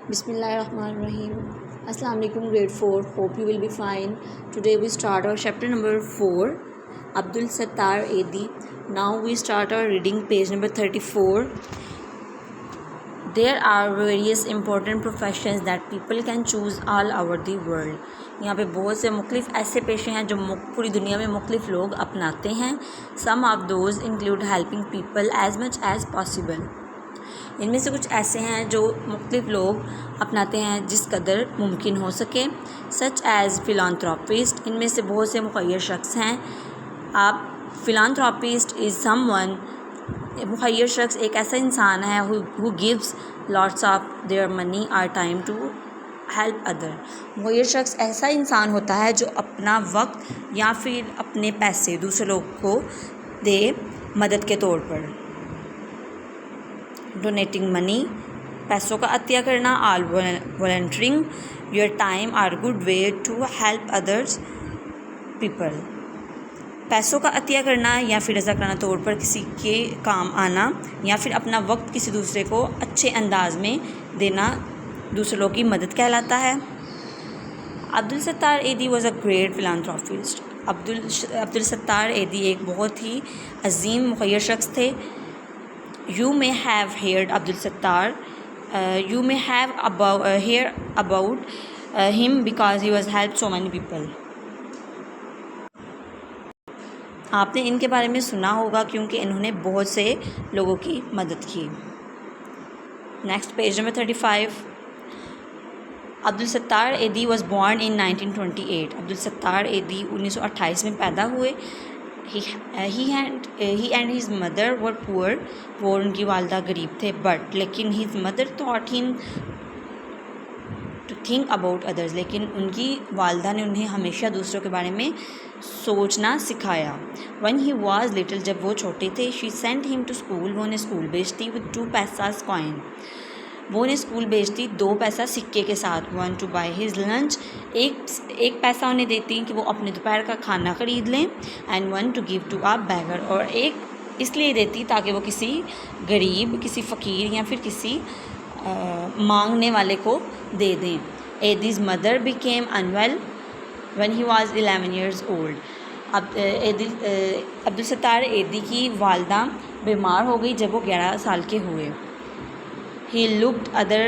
Bismillahirrahmanirrahim. Assalamu alaikum, grade 4. Hope you will be fine. Today we start our chapter number 4, Abdul Sattar Edi. Now we start our reading, page number 34. There are various important professions that people can choose all over the world. यहाँ पे बहुत से मुख्तलिफ ऐसे पेशे हैं जो पूरी दुनिया में मुख्तलिफ लोग अपनाते हैं. Some of those include helping people as much as possible. इनमें से कुछ ऐसे हैं जो मुख्तलिफ लोग अपनाते हैं जिस कदर मुमकिन हो सके. सच एज़ फिलांथ्रोपिस्ट, इनमें से बहुत से मुखय्यर शख्स हैं. आप फिलांथ्रोपिस्ट इज़ समवन, मुखय्यर शख्स एक ऐसा इंसान है who gives lots of their money और टाइम टू हेल्प अदर. मुखय्यर शख्स ऐसा इंसान होता है जो अपना वक्त या फिर अपने पैसे दूसरे लोग को दे मदद के तौर पर. डोनेटिंग मनी, पैसों का अतिया करना. All volunteering your time are good way to help others people. पैसों का अतिया करना या फिर रज़ाकाराना तौर पर किसी के काम आना या फिर अपना वक्त किसी दूसरे को अच्छे अंदाज में देना दूसरे लोगों की मदद कहलाता है. अब्दुल सत्तार एदी was a great philanthropist. Abdul Sattar एदी एक बहुत ही अजीम मुखय्यर शख्स थे. You may have heard Abdul Sattar. You may have heard about him because he was helped so many people. आपने इनके बारे में सुना होगा क्योंकि इन्होंने बहुत से लोगों की मदद की. Next, page number 35. Abdul Sattar Edhi was born in 1928. Abdul Sattar Edhi 1928 में पैदा हुए. he and his mother were poor. वो उनकी वालदा गरीब थे, बट लेकिन his mother taught him to think about others. लेकिन उनकी वालदा ने उन्हें हमेशा दूसरों के बारे में सोचना सिखाया. when he was little, जब वो छोटे थे, she sent him to school. वो उन्हें स्कूल भेजती with 2 पैसास coin. वो उन्हें स्कूल भेजती 2 पैसा सिक्के के साथ. 1 to buy his lunch, एक पैसा उन्हें देती कि वो अपने दोपहर का खाना ख़रीद लें. And 1 to give to a beggar, और एक इसलिए देती ताकि वो किसी गरीब, किसी फ़कीर या फिर किसी मांगने वाले को दे दें. Edhi's mother became unwell when he was 11 years old. Abdul Sattar Edhi की वालदा बीमार हो गई जब वो 11 साल के हुए. He looked after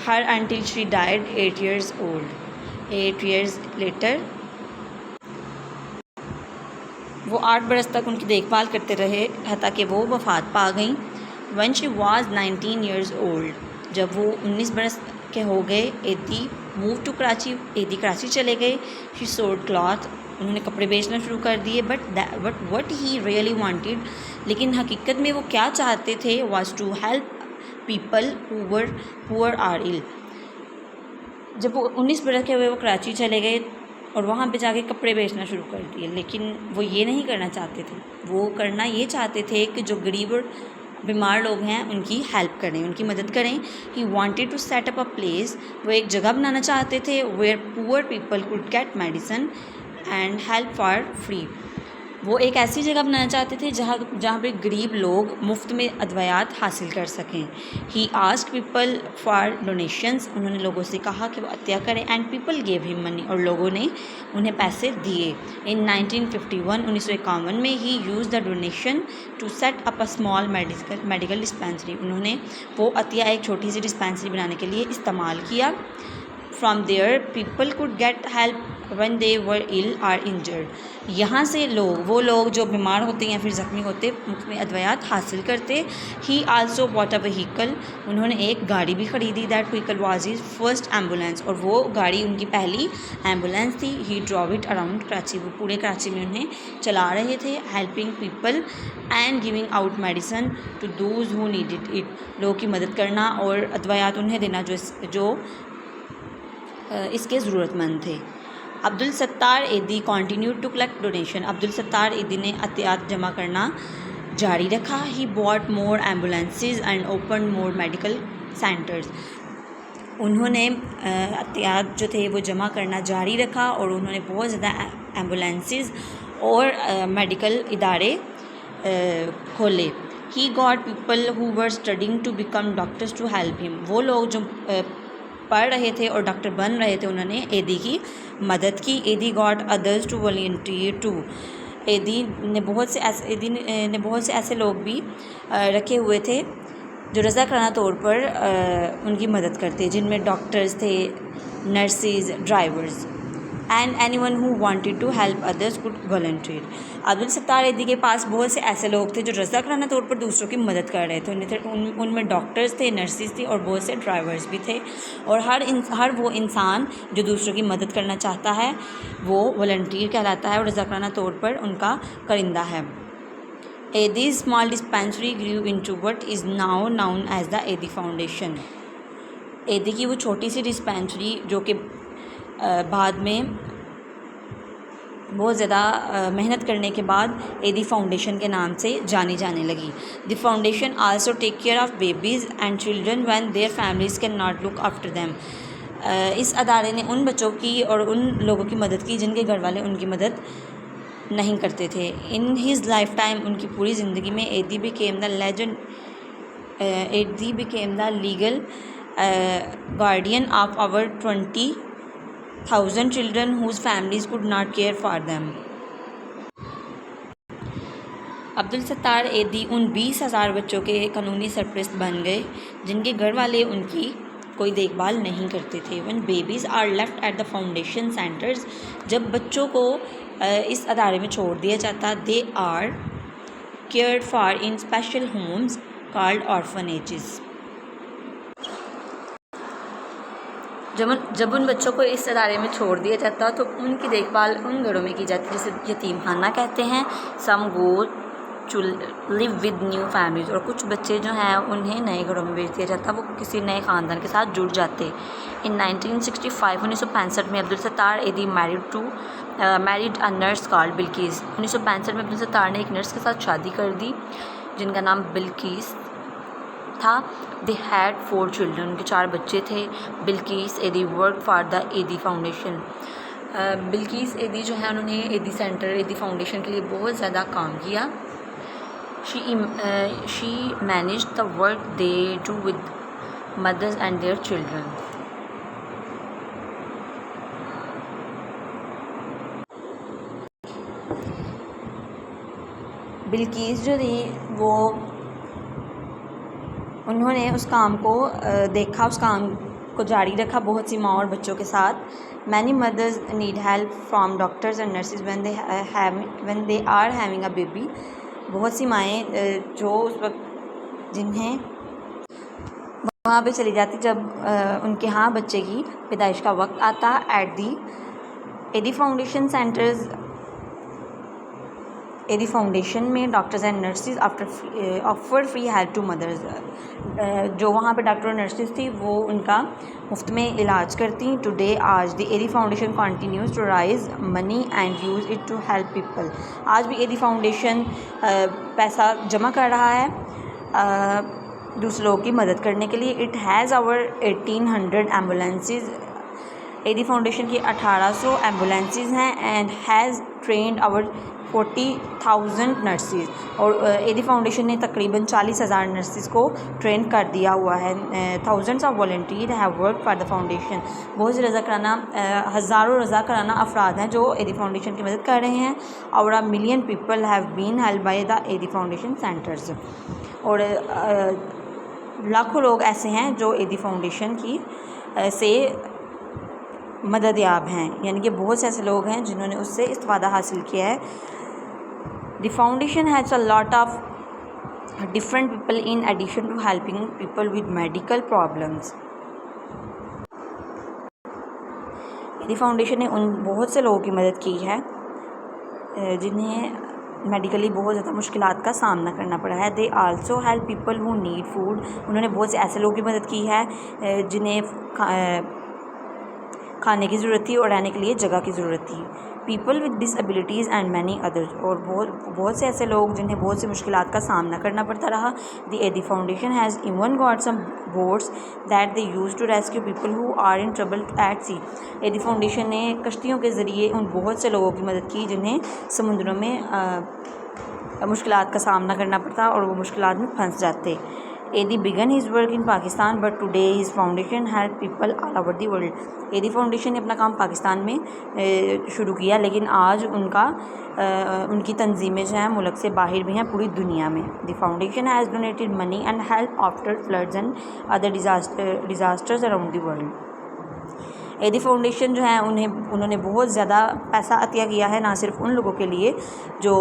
her until she died 8 years old. 8 years later, वो 8 बरस तक उनकी देखभाल करते रहे हत्ता कि वो वफ़ात पा गई. When she was 19 years old, जब वो 19 बरस के हो गए, एदी मूव टू कराची. एदी कराची चले गए. She sold cloth, उन्होंने कपड़े बेचना शुरू कर दिए. But what he really wanted, लेकिन हकीकत में वो क्या चाहते थे, was to help people who were poor or ill. जब वो 19 बरस के हुए, वो कराची चले गए और वहाँ पे जाके कपड़े बेचना शुरू कर दिए. लेकिन वो ये नहीं करना चाहते थे. वो करना ये चाहते थे कि जो गरीब और बीमार लोग हैं उनकी हेल्प करें, उनकी मदद करें. He wanted to set up a place, वो एक जगह बनाना चाहते थे where poor people could get medicine and help for free. वो एक ऐसी जगह बनाना चाहते थे जहाँ पे गरीब लोग मुफ्त में अद्वियात हासिल कर सकें. He asked people for donations, उन्होंने लोगों से कहा कि वो अतिया करें. And people gave him money, और लोगों ने उन्हें पैसे दिए. इन 1951 में he used the donation to set up a small medical dispensary. उन्होंने वो अतिया एक छोटी सी डिस्पेंसरी बनाने के लिए इस्तेमाल किया. From there people could get help when they were ill or injured. यहाँ से वो लोग जो बीमार होते या फिर ज़ख्मी होते मुफ्त में अद्वियात हासिल करते. He also bought a vehicle, उन्होंने एक गाड़ी भी ख़रीदी. That vehicle was his first ambulance, और वो गाड़ी उनकी पहली एम्बुलेंस थी. He drove it around Karachi, वो पूरे कराची में उन्हें चला रहे थे. Helping people and giving out medicine to those who needed it, लोगों की मदद करना और अद्वियात उन्हें देना जो इसके ज़रूरतमंद थे. Abdul Sattar Edhi continue to collect donation. Abdul Sattar Edhi ने अतियात जमा करना जारी रखा. He bought more ambulances and open more medical centres. उन्होंने अतियात जो थे वो जमा करना जारी रखा और उन्होंने बहुत ज़्यादा एम्बुलेंसेज और मेडिकल इदारे खोले. He got people who were studying to become doctors to help him. वो लोग जो पढ़ रहे थे और डॉक्टर बन रहे थे उन्होंने एदी की मदद की। Edhi got others to volunteer too. Edhi ने बहुत से ऐसे लोग भी रखे हुए थे जो रज़ाकाराना तौर पर उनकी मदद करते, जिनमें डॉक्टर्स थे, nurses, drivers and anyone who wanted to help others could volunteer. Abdul Sattar Edhi के पास बहुत से ऐसे लोग थे जो रज़ाकाराना तौर पर दूसरों की मदद कर रहे थे। उनमें डॉक्टर्स थे, नर्सेज थी और बहुत से ड्राइवर्स भी थे। और हर वो इंसान जो दूसरों की मदद करना चाहता है वो वॉलंटियर कहलाता है और रज़ाकाराना तौर पर उनका करिंदा है। Edhi small dispensary grew into what is now known as the Edhi foundation. Edhi की वो छोटी सी डिस्पेंसरी जो कि बाद में बहुत ज़्यादा मेहनत करने के बाद एदी फाउंडेशन के नाम से जानी जाने लगी। The foundation also take care of babies and children when their families can not look after them. इस अदारे ने उन बच्चों की और उन लोगों की मदद की जिनके घर वाले उनकी मदद नहीं करते थे। इन हिज लाइफ टाइम, उनकी पूरी ज़िंदगी में, Edhi became the legal guardian of over 20,000 children whose families could not care for them. Abdul Sattar Edhi उन 20,000 बच्चों के कानूनी सरपरस्त बन गए जिनके घर वाले उनकी कोई देखभाल नहीं करते थे। When babies are left at the foundation centres, जब बच्चों को इस अदारे में छोड़ दिया जाता, they are cared for in special homes called orphanages. जब उन बच्चों को इस अदारे में छोड़ दिया जाता तो उनकी देखभाल उन घरों में की जाती जिसे यतीम खाना कहते हैं। Some go to live with new families, और कुछ बच्चे जो हैं उन्हें नए घरों में भेज दिया जाता, वो किसी नए ख़ानदान के साथ जुड़ जाते। इन 1965 में अब्दुल सत्तार एदी married a nurse called Bilkis. 1965 में अब्दुल सत्तार ने एक नर्स के साथ शादी कर दी जिनका नाम बिल्किस था। दे हैड 4 चिल्ड्रन, उनके 4 बच्चे थे। बिल्किस एदी work for the Edhi foundation. Bilkis एदी जो है उन्होंने एदी सेंटर, एदी फाउंडेशन के लिए बहुत ज़्यादा काम किया। She manage the work they do with mothers and their children. Bilkis जो थी वो उन्होंने उस काम को देखा, उस काम को जारी रखा बहुत सी माँ और बच्चों के साथ। Many mothers need help from doctors and nurses when they are having a baby. बहुत सी माएँ जो उस वक्त जिन्हें वहाँ पे चली जाती जब उनके यहाँ बच्चे की पैदाइश का वक्त आता। At the Edhi foundation centres, Edhi foundation में doctors and nurses offer free help to mothers. जो वहाँ पे डॉक्टर और नर्सेज थी वो उनका मुफ्त में इलाज करती। टुडे आज the Edhi foundation continues to raise money and use it to help people. आज भी एदी फाउंडेशन पैसा जमा कर रहा है दूसरे लोगों की मदद करने के लिए। It has over 1800 ambulances. Edhi foundation की 1800 एम्बुलेंसेज हैं and has trained over 40,000 nurses. और एदी फाउंडेशन ने तकरीबन 40,000 नर्सेज को ट्रेन कर दिया हुआ है। Thousands of volunteer have work for the foundation. बहुत से हज़ारों रज़ाकाराना अफराद हैं जो एदी फाउंडेशन की मदद कर रहे हैं। और a million people have been help by the Edhi foundation centres. और लाखों लोग ऐसे हैं जो एदी फाउंडेशन की से मदद याब हैं, यानी कि बहुत से ऐसे लोग हैं जिन्होंने उससे इस्तिफ़ादा हासिल किया है। The foundation has a lot of different people in addition to helping people with medical problems. The foundation ने उन बहुत से लोगों की मदद की है जिन्हें मेडिकली बहुत ज़्यादा मुश्किलात का सामना करना पड़ा है। They also help people who need food. उन्होंने बहुत से ऐसे लोगों की मदद की है जिन्हें खाने की ज़रूरत थी और रहने के लिए जगह की ज़रूरत थी। People with disabilities and many others. और बहुत से ऐसे लोग जिन्हें बहुत सी मुश्किलात का सामना करना पड़ता रहा। The Edhi foundation has even got some boats that they use to rescue people who are in trouble at sea. Edhi foundation ने कश्तियों के ज़रिए उन बहुत से लोगों की मदद की जिन्हें समुद्रों में मुश्किलात का सामना करना पड़ता और वो मुश्किलात में फंस जाते। Edhi began his work in Pakistan but today his foundation help people all over the world. Edhi foundation ने अपना काम पाकिस्तान में शुरू किया, लेकिन आज उनकी तंजीमें जो हैं मुल्क से बाहर भी हैं, पूरी दुनिया में। The foundation has donated money and help after floods and other disasters around the world. Edhi foundation जो है उन्होंने बहुत ज़्यादा पैसा अतिया किया है, ना सिर्फ उन लोगों के लिए जो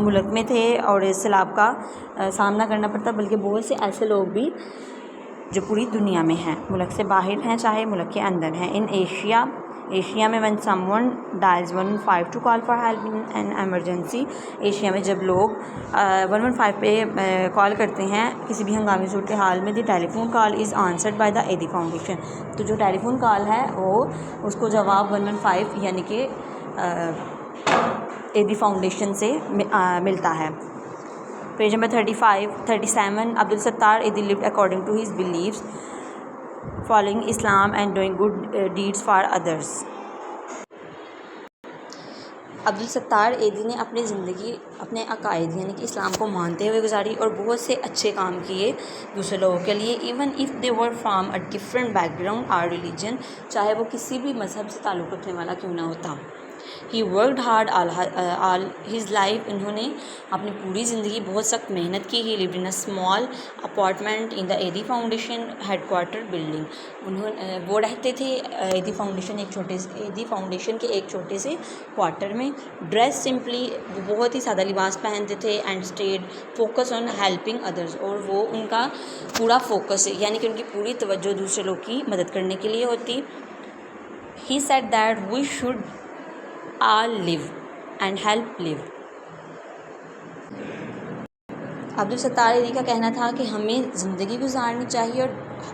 मुल्क में थे और इस सैलाब का सामना करना पड़ता, बल्कि बहुत से ऐसे लोग भी जो पूरी दुनिया में हैं, मुल्क से बाहर हैं चाहे मुल्क के अंदर हैं। इन एशिया में one someone dials 115 to call for help in an emergency. Asia में जब लोग 115 पे कॉल करते हैं किसी भी हंगामी सूरत हाल में, the telephone call is answered bye the Edhi foundation. तो जो टेलीफोन कॉल है वो उसको जवाब 115 यानी कि एदी फाउंडेशन से मिलता है। Page number 37 Abdul Sattar Edhi lived according to his believes following Islam and doing good deeds for others. Abdul Sattar Edhi ने अपनी ज़िंदगी अपने अकायद यानी कि इस्लाम को मानते हुए गुजारी और बहुत से अच्छे काम किए दूसरे लोगों के लिए, even if they were from a different background और रिलीजन, चाहे वो किसी भी मज़हब से ताल्लुक़ रखने वाला क्यों ना होता। He worked hard all his life. इन्होंने अपनी पूरी ज़िंदगी बहुत सख्त मेहनत की। ही lived in a small apartment in the Edhi foundation headquarter building. वो रहते थे एदी फाउंडेशन के एक छोटे से क्वार्टर में। ड्रेस सिंपली, वो बहुत ही सादा लिबास पहनते थे। And stayed focus on helping others, और वो उनका पूरा फोकस यानी कि उनकी पूरी तवज्जो दूसरे लोग की मदद करने के लिए होती। He said that we should all live and help live। Abdul Sattar Edhi का कहना था कि हमें ज़िंदगी गुजारनी चाहिए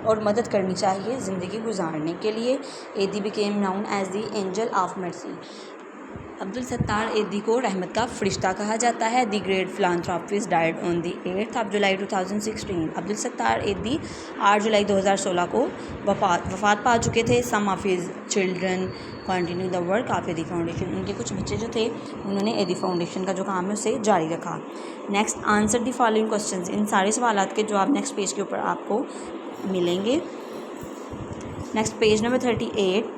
और मदद करनी चाहिए ज़िंदगी गुजारने के लिए। Edhi became known as the angel of mercy. Abdul Sattar Edhi को रहमत का फ़रिश्ता कहा जाता है। The great philanthropist died on the 8th of July 2016। Abdul Sattar Edhi 8 जुलाई 2016 को वफ़ात पा चुके थे। Some of his children continue the work of Edhi foundation. उनके कुछ बच्चे जो थे उन्होंने एदी फाउंडेशन का जो काम है उसे जारी रखा। Next, answer the following questions. इन सारे सवालात के जवाब नेक्स्ट पेज के ऊपर आपको मिलेंगे। Next, page number 38।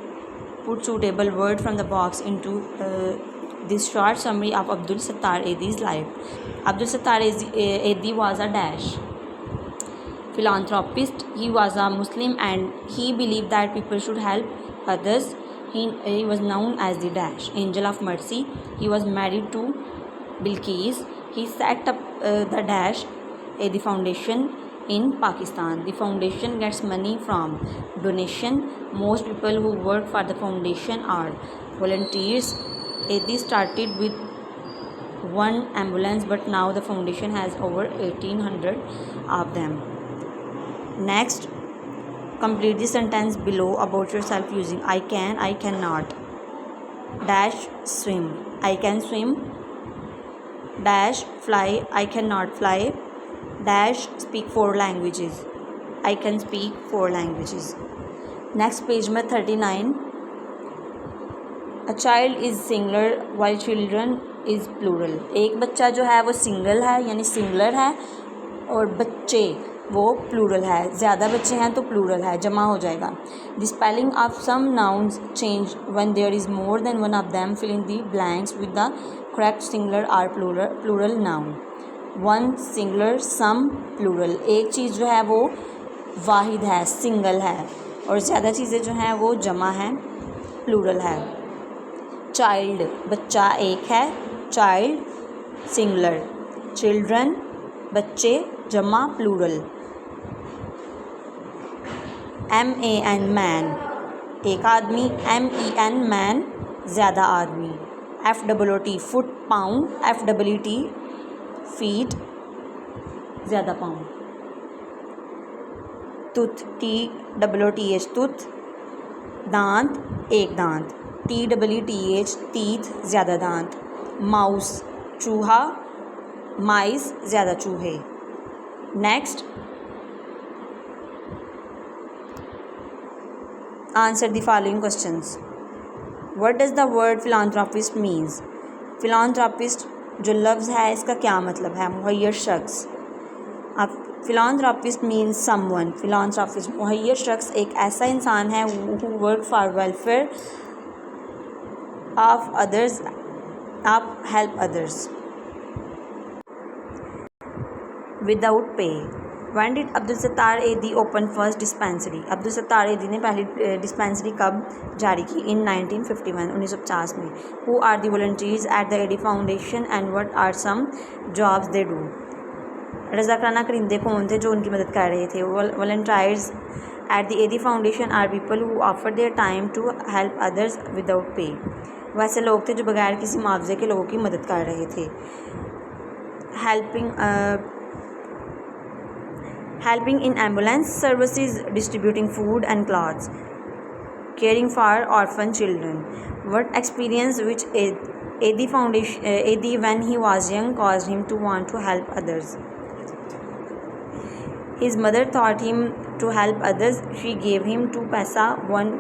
Put suitable word from the box into this short summary of Abdul Sattar Edi's life. Abdul Sattar Edi was a dash philanthropist. He was a Muslim and he believed that people should help others. He was known as the dash angel of mercy. He was married to Bilqis. He set up the dash Edi Foundation in Pakistan. The foundation gets money from donation. Most people who work for the foundation are volunteers. Edi started with one ambulance, but now the foundation has over 1800 of them. Next, complete the sentence below about yourself using I can, I cannot. Dash swim, I can swim. Dash fly, I cannot fly. Dash speak 4 languages, I can speak 4 languages. Next, page में 39। A child is singular while children is plural। एक बच्चा जो है वो single है यानी singular है, और बच्चे वो प्लूरल है। ज़्यादा बच्चे हैं तो प्लूरल है, जमा हो जाएगा। The spelling of some nouns change when there is more than one of them. Fill in the blanks with the correct singular और plural noun. One singular, some plural. एक चीज़ जो है वो वाहिद है, सिंगल है, और ज़्यादा चीज़ें जो हैं वो जमा हैं, प्लूरल है। चाइल्ड, बच्चा एक है, चाइल्ड सिंगुलर। चिल्ड्रन, बच्चे, जमा प्लूरल। MAN मैन, एक आदमी। MEN मैन, ज़्यादा आदमी। FOOT फुट, पाँव। FEET फीट, ज़्यादा पाँव। टूथ, TOOTH टूथ, दांत, एक दांत। TEETH टीथ, ज़्यादा दांत। माउस, चूहा। माइस, ज़्यादा चूहे। Next, answer the following questions. What does the word philanthropist means? philanthropist जो लफ्ज़ है इसका क्या मतलब है? मुहैयर शख्स। अब फिलांथ्रोपिस्ट मीन्स समवन। फिलांथ्रोपिस्ट मुहैयर शख्स एक ऐसा इंसान है who work for welfare of others, आप help others without pay. When did Abdul Sattar Edhi open first dispensary? Abdul Sattar Edhi ने पहली डिस्पेंसरी कब जारी की? इन 1951, 1950 में। Who are the volunteers at the Edhi foundation and what are some jobs they do? रज़ाकाराना करिंदे कौन थे जो उनकी मदद कर रहे थे? Volunteers at the Edhi foundation are people who offer their time to help others without pay. वैसे लोग थे जो बगैर किसी मुआवजे के लोगों की मदद कर रहे थे। Helping in ambulance services, distributing food and clothes, caring for orphan children. What experience which Adi when he was young caused him to want to help others? His mother taught him to help others. She gave him 2 paisa, 1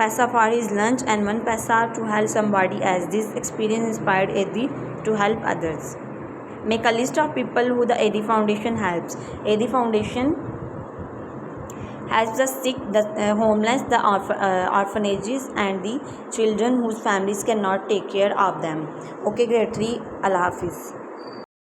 paisa for his lunch and 1 paisa to help somebody else. This experience inspired Adi to help others. Make a list of people who the AD Foundation helps. AD Foundation helps the sick, the homeless, the orphanages and the children whose families cannot take care of them. Okay, grade 3. Allah Hafiz.